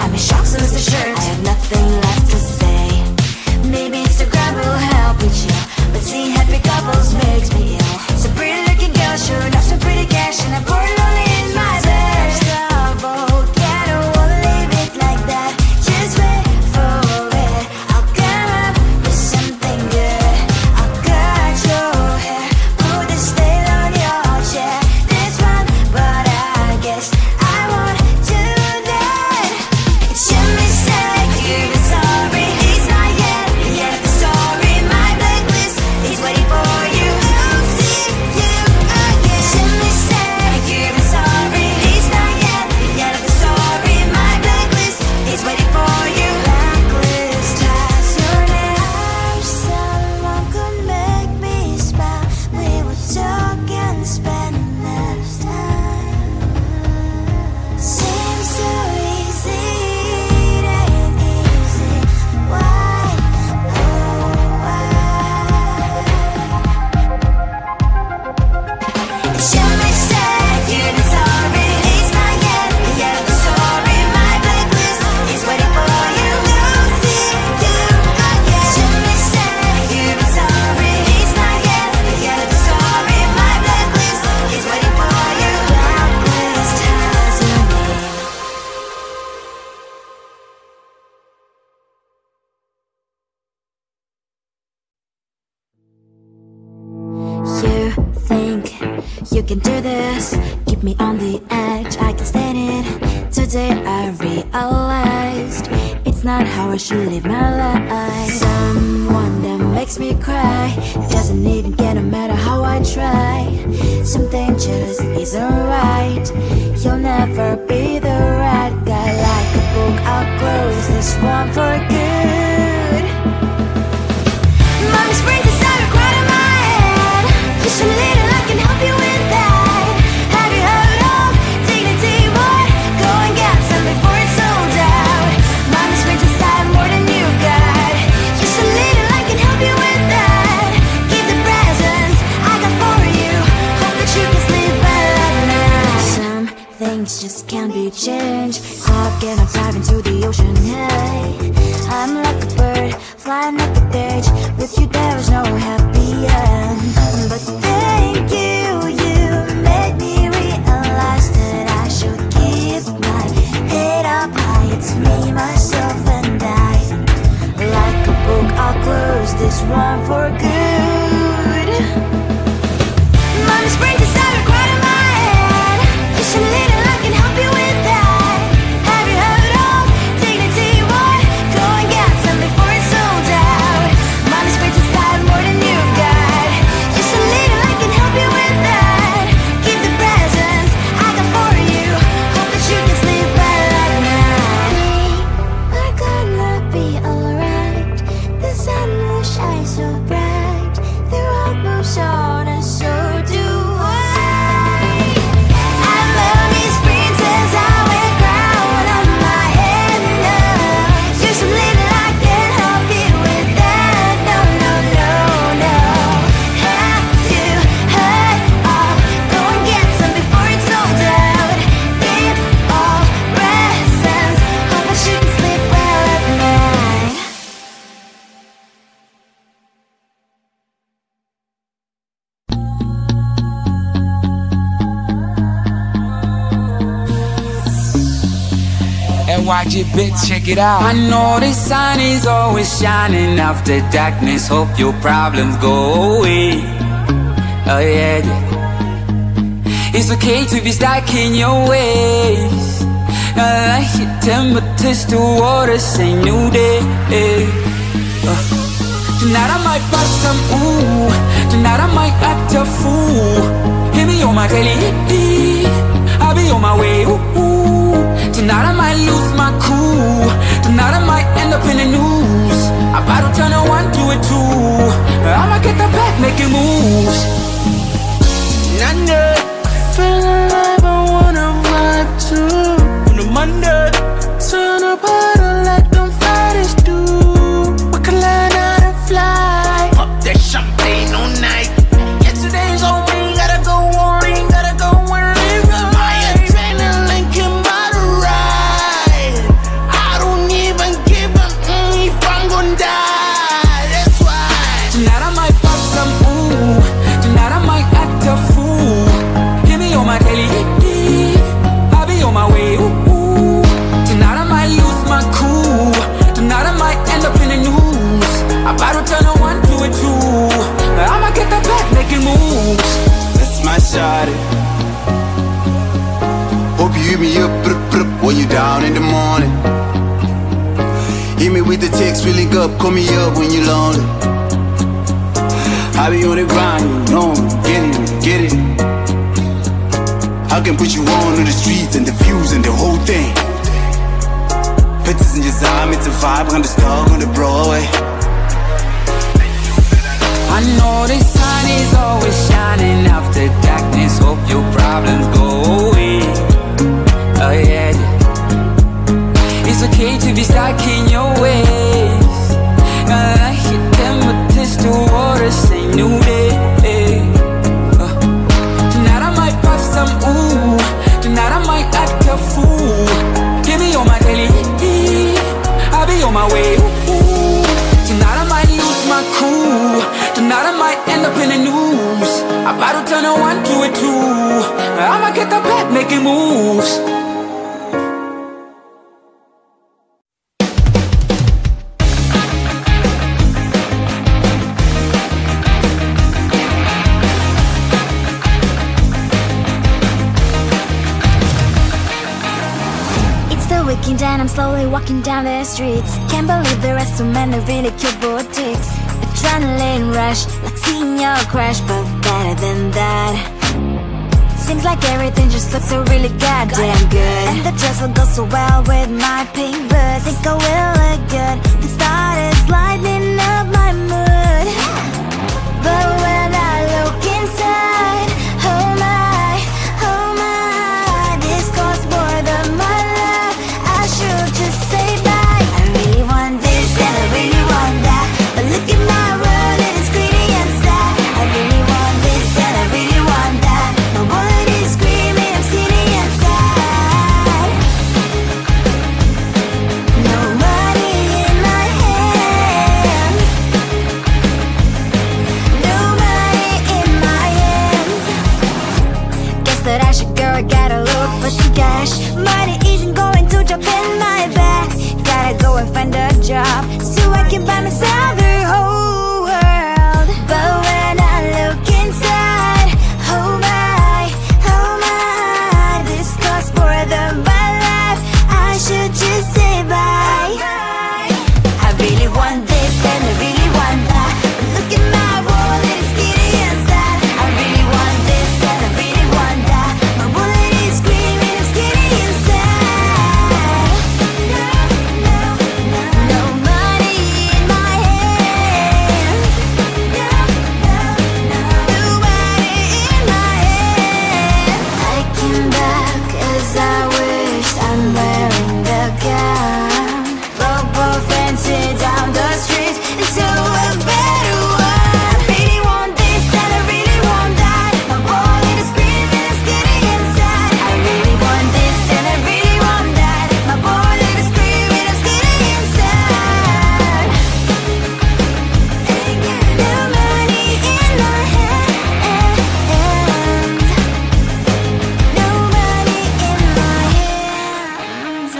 I'm in shock, so it's a shirt. I have nothing left to say. Maybe Instagram will help me chill, but seeing happy couples makes me ill. So pretty looking girl, sure enough, some pretty cash, and I'm bored lonely in my bed. Trouble, yeah, I don't wanna leave it like that. Just wait for it. I'll come up with something good. I'll cut your hair, put the stain on your chair. This one, but I guess I won't do that. It's your mistake, you're sorry. It's not yet the story. My blacklist is waiting for you. I'll see you again. It's your mistake, you're sorry. It's not yet the story. My blacklist is waiting for you. Blacklist has your name. Someone could make me smile. We would talk and spend less time. Seems so easy, it ain't easy. Why? Oh, why? It's your mistake, you're sorry. It's not yet the story. My blacklist is waiting for you. I'll see you again. It's your mistake, you're sorry. It's not yet the story. My blacklist is waiting for you. Blacklist has your name. You think you can do this, keep me on the edge, I can stand it. Today I realized it's not how I should live my life. Someone that makes me cry doesn't even get, no matter how I try. Something just isn't right. You'll never be the right guy. Like a book, I'll close this one for good. Mommy springs inside a cry in my head. You're so little, I can help you with that. Have you heard of dignity? What? Go and get some before it's sold out. Mommy springs inside more than you've got. You're so little, I can help you with that. Keep the presents I got for you. Hope that you can sleep well at night. Some things just can't be changed. Clock and I'm diving to the ocean. Hey, I'm like a bird flying like a bird. With you there is no happy end. But thank you, you made me realize that I should keep my head up high. It's me, myself and I. Like a book, I'll close this one for good. Mommy springs inside a cry in my head. You're so little, I can help you with that. Have you heard of dignity? What? Go and get some before it's sold out. Mommy springs inside more than you've got. You're so little, I can help you with that. Keep the presents I got for you. Hope that you can sleep well at night. We're gonna be alright. The sun will shine so bright. The road moves on and so do I. I love these princess, I wear crown on my head now. You're so little, I can't help you with that. No, no, no, no. Have you heard of? Go and get some before it's sold out. Give all presents. Hope that you can sleep well at night. NYG bitch, check it out. I know the sun is always shining after darkness. Hope your problems go away. Oh yeah, yeah. It's okay to be stuck in your ways. I like your temperatures to water, say new day. Tonight I might bust some ooh. Tonight I might act a fool. Hit me on my telly, I'll be on my way. Ooh. Tonight I might lose my cool. Tonight I might end up in the news. I'm about to turn a 1 to a 2. I'ma get the back making moves. None feel alive, I wanna ride too. On the Monday, turn a bottle like them fighters do. We can learn how to fly. Pop that champagne all night. Yesterday's on me, gotta go on, gotta go and live my adrenaline can by the ride. I Hit me with the text, we link up, call me up when you're lonely. I be on the grind, you know, get it. I can put you on the streets and the views and the whole thing. Pictures in your eye, it's a vibe, on the star on the Broadway. I know the sun is always shining after darkness. Hope your problems go away. Oh yeah. It's okay to be stuck in your ways. I hit them with taste the water, say new day. Tonight I might puff some ooh. Tonight I might act a fool. Give me all my daily. I'll be on my way. Ooh. Tonight I might lose my cool. Tonight I might end up in the news. About to turn a 1 to a 2. I'ma get the back making moves. And I'm slowly walking down the streets. Can't believe there are so many really cute boutiques. Adrenaline rush, like seeing your crush, but better than that. Seems like everything just looks so really goddamn good. And the dress will go so well with my pink boots. Think I will look good. The started lightening up my mood. But when I look inside, oh my, this costs more than my love. I should just say bye. I really want this and I really want that, but look at my world and it's greedy and sad. I really want this and I really want that. My wallet is screaming, I'm skinny and sad. No money in my hands. No money in my hands. Guess that I should go, I gotta look for some cash. Money isn't going to drop in my bag. Gotta go and find a job so I can buy myself the whole world. But when I look inside, oh my, this costs more than my life. I should just say bye. I really want this and I really want that, but look at my wallet, it's skinny and sad. I really want this and I really want that. My wallet is screaming, I'm skinny and sad. No money in my hands. No money in my hands. I came back as I wished. I'm wearing the gown. Robo fancy down the streets into a better one. I really want this and I really want that. My wallet is screaming, it's getting inside. I really want this and I really want that. My wallet is screaming, it's getting inside. No money in my hands. No money in my hands.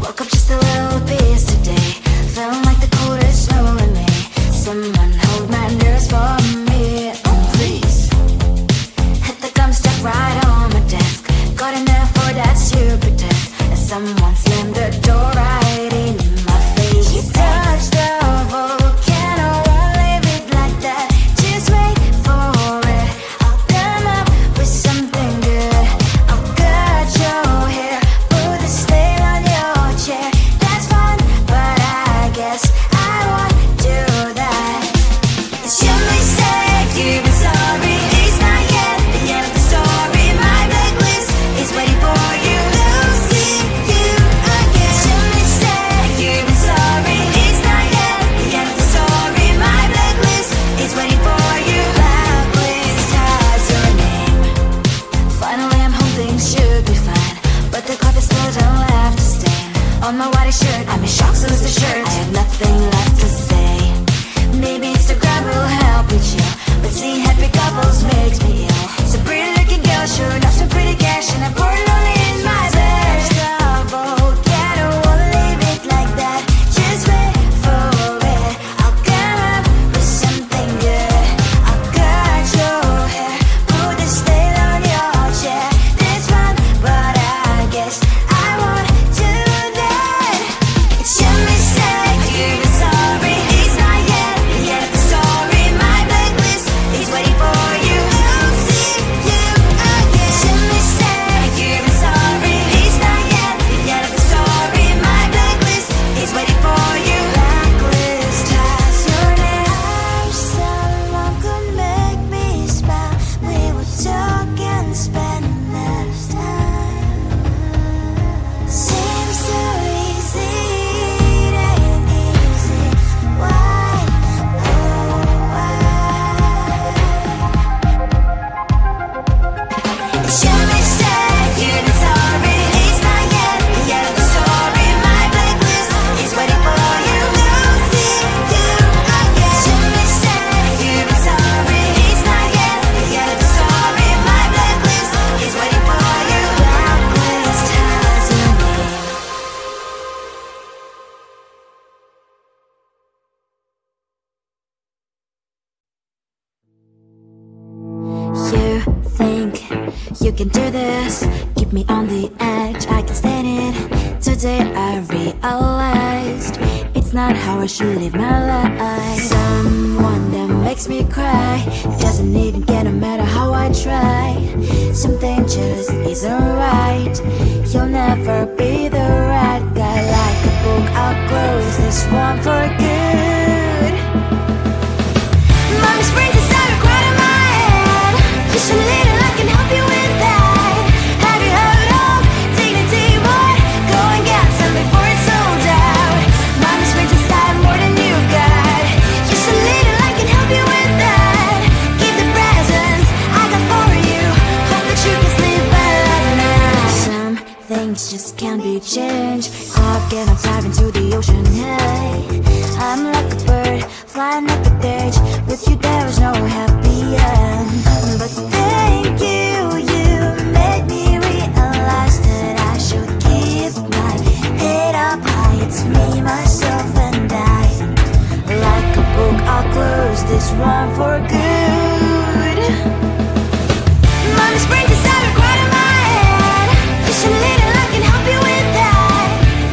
Woke up just a little pissed today. Feeling like the coldest snow in me. Someone hold my nerves for me, oh please. Hit the gum stuck right on my desk. Got in there for that stupid test. And someone slammed the door right in my face. You touched the volcano, won't leave it like that. Just wait for it. I'll come up with something good. I'll cut your hair, put the stain on your chair. That's fun, but I guess I won't do that. It's your mistake, you've been sorry. It's not yet the end of the story. My blacklist is waiting for you. Losing you again. It's your mistake, you've been sorry. It's not yet the end of the story. My blacklist is waiting for you. Blacklist has your name. Finally I'm home, things should be fine, but the coffee still don't have to stain on my white shirt. I'm in shock, so lose the shirt. I have nothing left to say. Maybe Instagram will help me chill, but seeing happy couples makes me ill. So pretty looking girl, sure enough, some pretty cash, and I pour it all in my bed. The volcano won't can do this. Keep me on the edge, I can stand it. Today I realized it's not how I should live my life. Someone that makes me cry doesn't even get no matter how I try. Something just isn't right. You'll never be the right guy. Like a book, I'll close this one for good. Mommy springs inside a crowd in my head. You should lead it, I can help you with that. Have you heard of dignity, wurde? Go and get some before it's sold out. Mommy springs inside more than you've got. You should lead it, I can help you with that. Keep the presents I got for you. Hope that you can sleep well at night. Some things just can't be changed. I'll get on dive into the ocean, hey. I'm like a bird, flying up the cage. With you there is no happy end. But thank you, you made me realize that I should keep my head up high. It's me, myself and I. Like a book, I'll close this one for good. Mommy springs inside a crowd in my head. You should lead it, I can help you with that.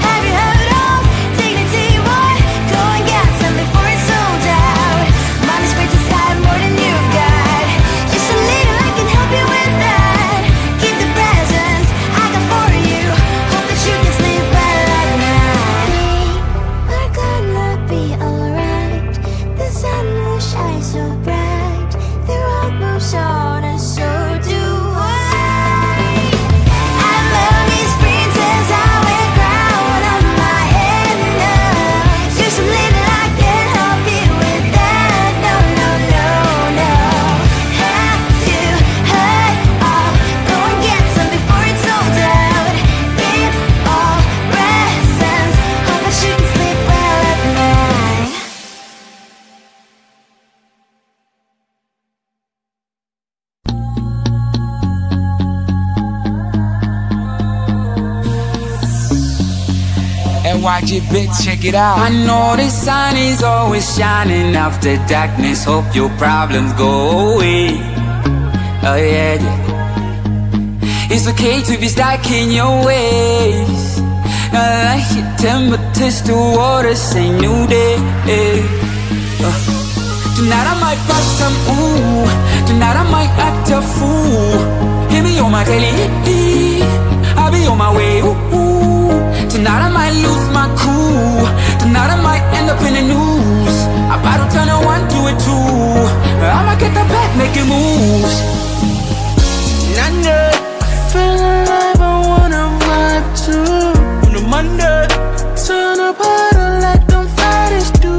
Have you heard of dignity, wurde? Go and get some before it's sold out. Mommy springs inside more than you've got. You should lead it, I can help you with that. Keep the presents I got for you. Hope that you can sleep well at night. We're gonna be alright. The sun will shine so bright. The road moves on and so do I. And mommy's princess, I wear crown on my head now. You should lead it, I can help you with that. No, no, no, no. Have you heard of? Go and get some before it's sold out. Keep all presents. Hope that you can sleep well at night. NYG bitch, check it out. I know the sun is always shining after darkness. Hope your problems go away. Oh yeah, yeah. It's okay to be stuck in your ways. I like your temperatures to water, say new day. Tonight I might bust some ooh. Tonight I might act a fool. Hear me on my daily, I'll be on my way, ooh. Tonight I might lose my cool. Tonight I might end up in the news. I about to turn a one to a two. I'ma get the back making moves. None feel alive, I wanna vibe too. On a Monday, turn up harder like them fighters do.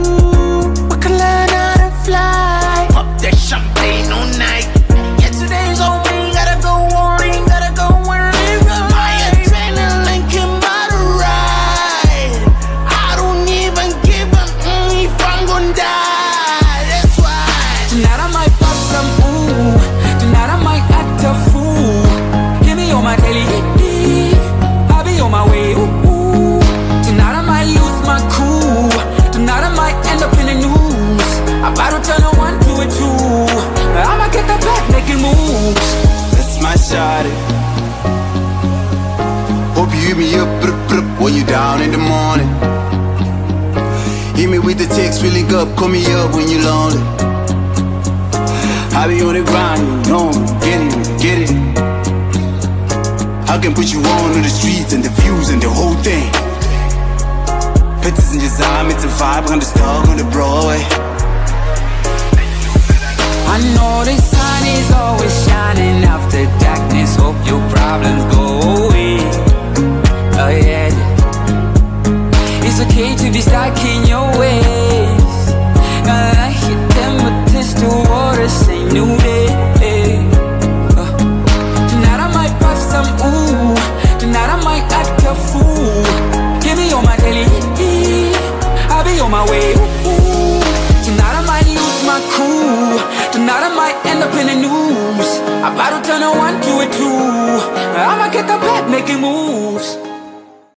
We can learn how to fly. Pop that champagne all night. Yeah, today's all we gotta go on, gotta go and live. My adrenaline can buy the ride. I don't even give a if I'm gonna die. That's why Tonight I might pop some ooh. Tonight I might act a fool. Hear me on my daily, I'll be on my way, ooh. Tonight I might lose my cool. Tonight I might end up in the news. I about to turn a one to a two. I'ma get the back making moves. That's my shawty. Hope you hit me up, when you down in the morning. Hit me with the text, feeling up, call me up when you lonely. I be on the grind, you know me, get it. I can put you on the streets and the views and the whole thing. Pictures in your eye, it's a vibe, on the star on the Broadway. I know the sun is always shining after darkness. Hope your problems go away. Oh yeah, yeah. It's okay to be stuck in your ways. I like your temperatures to water, say new day. Tonight I might pop some ooh. Tonight I might act a fool. Give me on my daily, I'll be on my way, ooh. Tonight I might lose my cool. Tonight I might end up in the news. I about to turn a one to a two. I'ma get the back making moves.